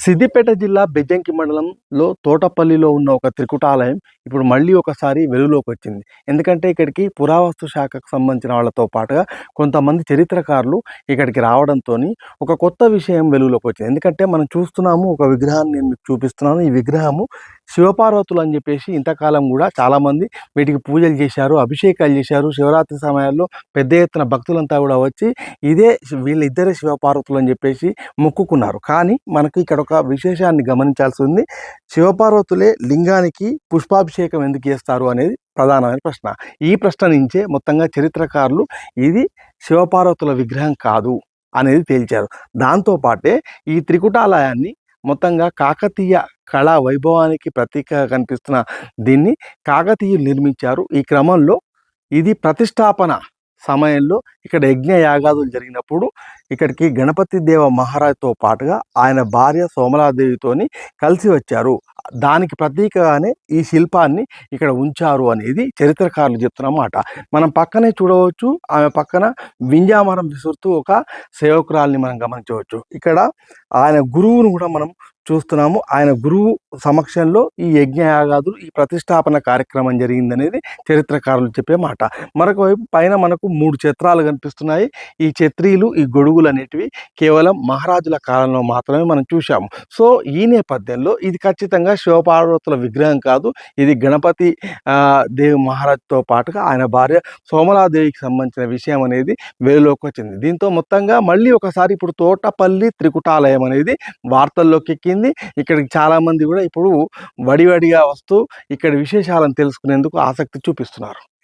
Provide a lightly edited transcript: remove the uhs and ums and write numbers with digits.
సిద్దిపేట జిల్లా బెజ్జంకి మండలంలో తోటపల్లిలో ఉన్న ఒక త్రికుటాలయం ఇప్పుడు మళ్ళీ ఒకసారి వెలుగులోకి వచ్చింది. ఎందుకంటే ఇక్కడికి పురావస్తు శాఖకు సంబంధించిన వాళ్ళతో పాటుగా కొంతమంది చరిత్రకారులు ఇక్కడికి రావడంతోని ఒక కొత్త విషయం వెలుగులోకి వచ్చింది. ఎందుకంటే మనం చూస్తున్నాము, ఒక విగ్రహాన్ని నేను మీకు చూపిస్తున్నాను. ఈ విగ్రహము శివపార్వతులు అని చెప్పేసి ఇంతకాలం కూడా చాలామంది వీటికి పూజలు చేశారు, అభిషేకాలు చేశారు. శివరాత్రి సమయాల్లో పెద్ద ఎత్తున భక్తులంతా కూడా వచ్చి ఇదే వీళ్ళిద్దరే శివపార్వతులు అని చెప్పేసి మొక్కుకున్నారు. కానీ మనకి ఇక్కడ ఒక విశేషాన్ని గమనించాల్సి ఉంది. శివపార్వతులే లింగానికి పుష్పాభిషేకం ఎందుకు చేస్తారు అనేది ప్రధానమైన ప్రశ్న. ఈ ప్రశ్న నుంచే మొత్తంగా చరిత్రకారులు ఇది శివపార్వతుల విగ్రహం కాదు అనేది తేల్చారు. దాంతోపాటే ఈ త్రికుటాలయాన్ని మొత్తంగా కాకతీయ కళా వైభవానికి ప్రతీకగా కనిపిస్తున్న దీన్ని కాకతీయులు నిర్మించారు. ఈ క్రమంలో ఇది ప్రతిష్టాపన సమయంలో ఇక్కడ యజ్ఞ యాగాదులు జరిగినప్పుడు ఇక్కడికి గణపతి దేవ మహారాజ్తో పాటుగా ఆయన భార్య సోమలాదేవితోని కలిసి వచ్చారు. దానికి ప్రతీకగానే ఈ శిల్పాన్ని ఇక్కడ ఉంచారు అనేది చరిత్రకారులు చెప్తున్నమాట. మనం పక్కనే చూడవచ్చు, ఆమె పక్కన వింజామరం విసురుతూ ఒక సేవకురాల్ని మనం గమనించవచ్చు. ఇక్కడ ఆయన గురువును కూడా మనం చూస్తున్నాము. ఆయన గురువు సమక్షంలో ఈ యజ్ఞయాగాదులు, ఈ ప్రతిష్టాపన కార్యక్రమం జరిగిందనేది చరిత్రకారులు చెప్పే మాట. మరొక వైపు పైన మనకు 3 ఛత్రాలు కనిపిస్తున్నాయి. ఈ ఛత్రీలు, ఈ గొడుగులు అనేటివి కేవలం మహారాజుల కాలంలో మాత్రమే మనం చూసాము. సో ఈ నేపథ్యంలో ఇది ఖచ్చితంగా శివపార్వతుల విగ్రహం కాదు, ఇది గణపతి దేవి మహారాజుతో పాటుగా ఆయన భార్య సోమలాదేవికి సంబంధించిన విషయం అనేది వెలుగులోకి వచ్చింది. దీంతో మొత్తంగా మళ్ళీ ఒకసారి ఇప్పుడు తోటపల్లి త్రికుటాలయం అనేది వార్తల్లోకి ఎక్కింది. ఇక్కడికి చాలామంది కూడా ఇప్పుడు వడివడిగా వస్తూ ఇక్కడ విశేషాలను తెలుసుకునేందుకు ఆసక్తి చూపిస్తున్నారు.